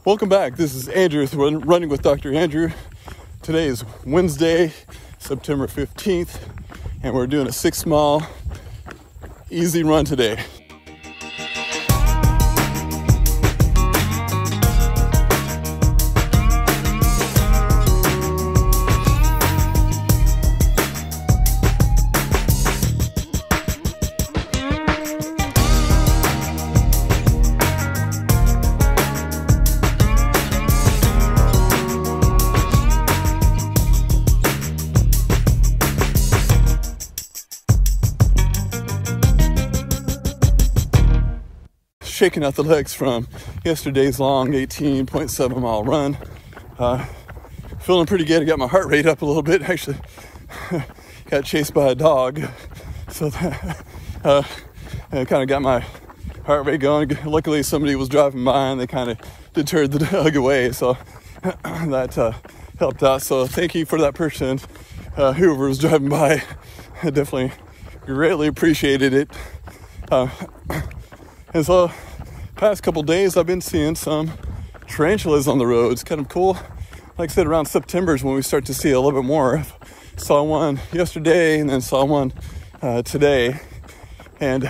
Welcome back. This is Andrew, running with Dr. Andrew. Today is Wednesday, September 15th, and we're doing a 6-mile easy run today. Shaking out the legs from yesterday's long 18.7 mile run. Feeling pretty good. I got my heart rate up a little bit. Actually got chased by a dog, so that kind of got my heart rate going. Luckily somebody was driving by and they kind of deterred the dog away, so that helped out. So thank you for that person, whoever was driving by. I definitely greatly appreciated it. And so past couple days I've been seeing some tarantulas on the road. It's kind of cool. Like I said, around September is when we start to see a little bit more. Saw one yesterday and then saw one today, and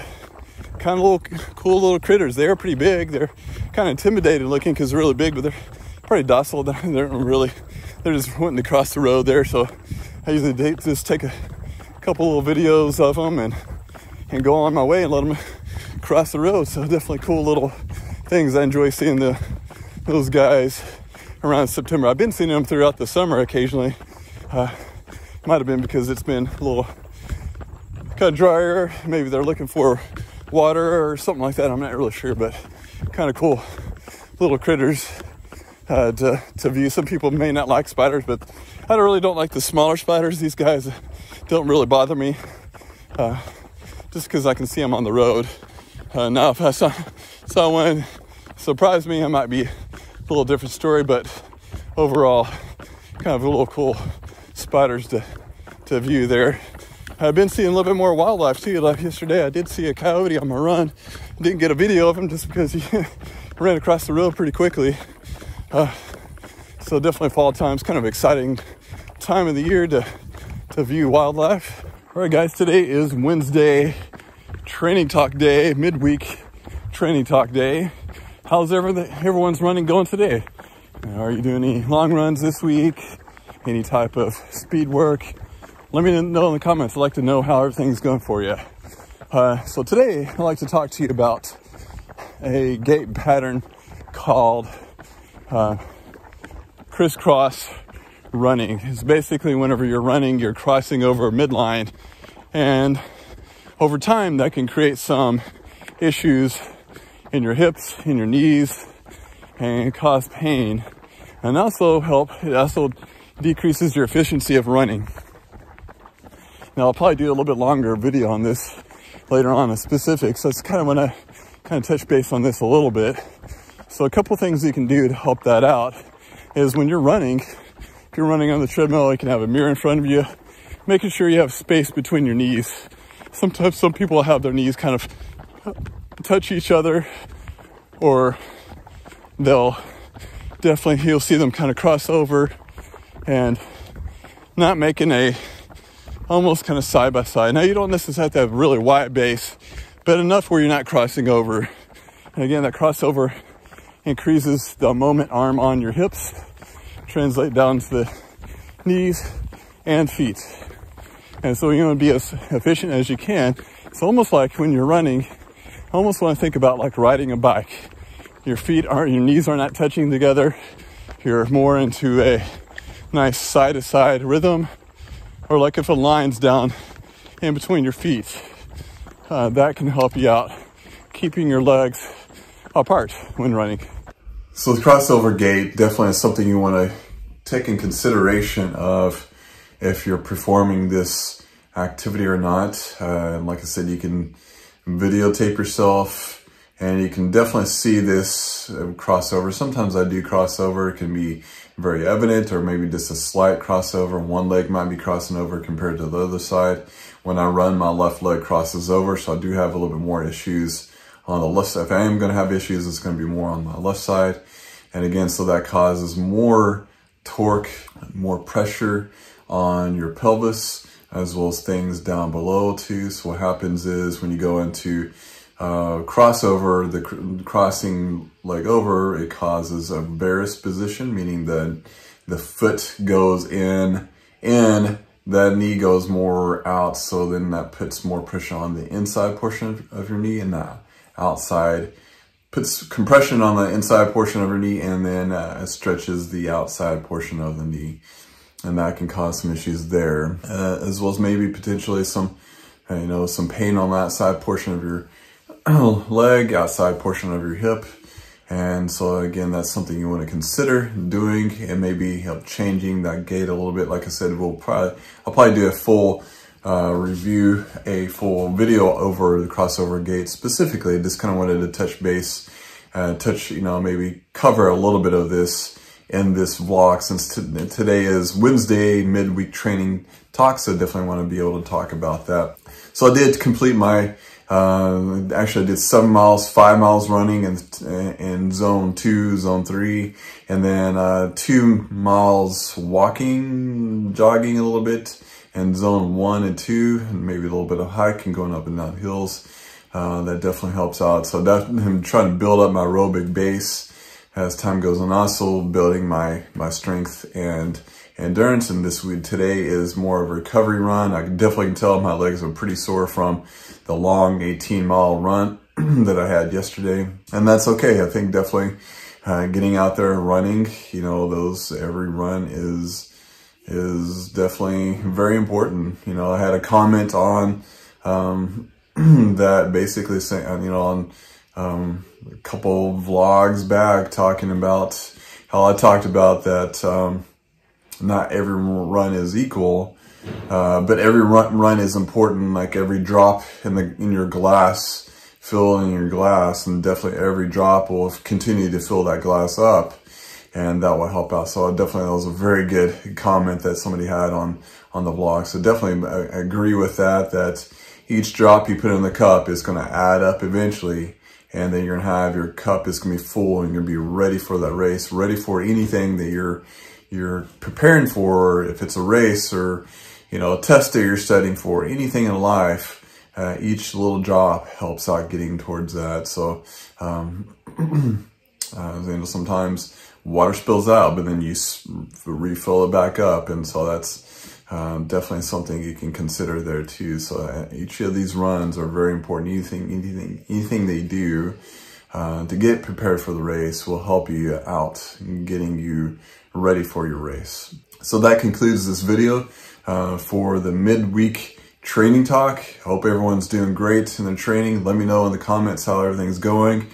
kind of cool little critters. They're pretty big. They're kind of intimidating looking because they're really big, but they're pretty docile. They're just wanting to cross the road there. So I usually just take a couple little videos of them and go on my way and let them cross the road. So definitely cool little things. I enjoy seeing those guys around September. I've been seeing them throughout the summer occasionally. Might have been because it's been a little kind of drier. Maybe they're looking for water or something like that. I'm not really sure, but kind of cool little critters to view. Some people may not like spiders, but I really don't like the smaller spiders. These guys don't really bother me, just because I can see them on the road. Now, if I saw one surprise me, it might be a little different story, but overall, kind of a little cool spiders to view there. I've been seeing a little bit more wildlife too. Like yesterday, I did see a coyote on my run. Didn't get a video of him just because he ran across the road pretty quickly. So definitely fall time's kind of exciting time of the year to view wildlife. All right, guys, today is Wednesday. Training talk day, midweek training talk day. How's everyone's running going today? Are you doing any long runs this week? Any type of speed work? Let me know in the comments. I'd like to know how everything's going for you. So today I'd like to talk to you about a gait pattern called crisscross running. It's basically whenever you're running, you're crossing over a midline, and over time, that can create some issues in your hips, in your knees, and cause pain. And it also decreases your efficiency of running. Now, I'll probably do a little bit longer video on this later on in specifics. So it's kind of when I kind of touch base on this a little bit. So a couple things you can do to help that out is when you're running, if you're running on the treadmill, you can have a mirror in front of you, making sure you have space between your knees. Sometimes some people have their knees kind of touch each other, or you'll see them kind of cross over and not making almost kind of side by side. Now, you don't necessarily have to have a really wide base, but enough where you're not crossing over. And again, that crossover increases the moment arm on your hips, translate down to the knees and feet. And so you want to be as efficient as you can. It's almost like when you're running, I almost want to think about like riding a bike. Your knees are not touching together. You're more into a nice side-to-side rhythm, or like if a line's down in between your feet. That can help you out, keeping your legs apart when running. So the crossover gait definitely is something you want to take in consideration of if you're performing this activity or not. Like I said, you can videotape yourself and you can definitely see this crossover. Sometimes I do crossover. It can be very evident, or maybe just a slight crossover. One leg might be crossing over compared to the other side. When I run, my left leg crosses over, so I do have a little bit more issues on the left side. If I am going to have issues, it's going to be more on my left side. And again, so that causes more torque, more pressure on your pelvis, as well as things down below too. So what happens is when you go into crossover, the crossing leg over, it causes a varus position, meaning that the foot goes in, that knee goes more out. So then that puts more pressure on the inside portion of your knee, and the outside puts compression on the inside portion of your knee, and then it stretches the outside portion of the knee. And that can cause some issues there, as well as maybe potentially some, some pain on that side portion of your leg, outside portion of your hip. And so again, that's something you want to consider doing, and maybe help changing that gait a little bit. Like I said, I'll probably do a full review, a full video over the crossover gait specifically. Just kind of wanted to touch base, maybe cover a little bit of this in this vlog, since today is Wednesday midweek training talk. So definitely want to be able to talk about that. So I did complete my, actually I did 7 miles, 5 miles running in zone 2, zone 3, and then 2 miles walking, jogging a little bit in zone 1 and 2, and maybe a little bit of hiking going up and down hills. That definitely helps out. So I'm trying to build up my aerobic base as time goes on, also building my strength and endurance. And today is more of a recovery run. I definitely can tell my legs are pretty sore from the long 18-mile run that I had yesterday, and that's okay. I think definitely getting out there and running, every run is definitely very important. I had a comment on that basically saying, on a couple vlogs back, talking about how I talked about that not every run is equal, but every run is important. Like every drop in your glass, filling your glass, and definitely every drop will continue to fill that glass up, and that will help out. So that was a very good comment that somebody had on the vlog. So definitely I agree with that each drop you put in the cup is going to add up eventually, and then you're going to have your cup is going to be full, and you're going to be ready for that race, ready for anything that you're preparing for. If it's a race or, a test that you're studying for, anything in life, each little drop helps out getting towards that. So, sometimes water spills out, but then you refill it back up. And so that's definitely something you can consider there too. So each of these runs are very important. Anything they do to get prepared for the race will help you out in getting you ready for your race. So that concludes this video for the midweek training talk. I hope everyone's doing great in their training. Let me know in the comments how everything's going,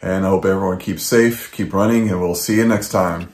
and I hope everyone keeps safe, keep running, and we'll see you next time.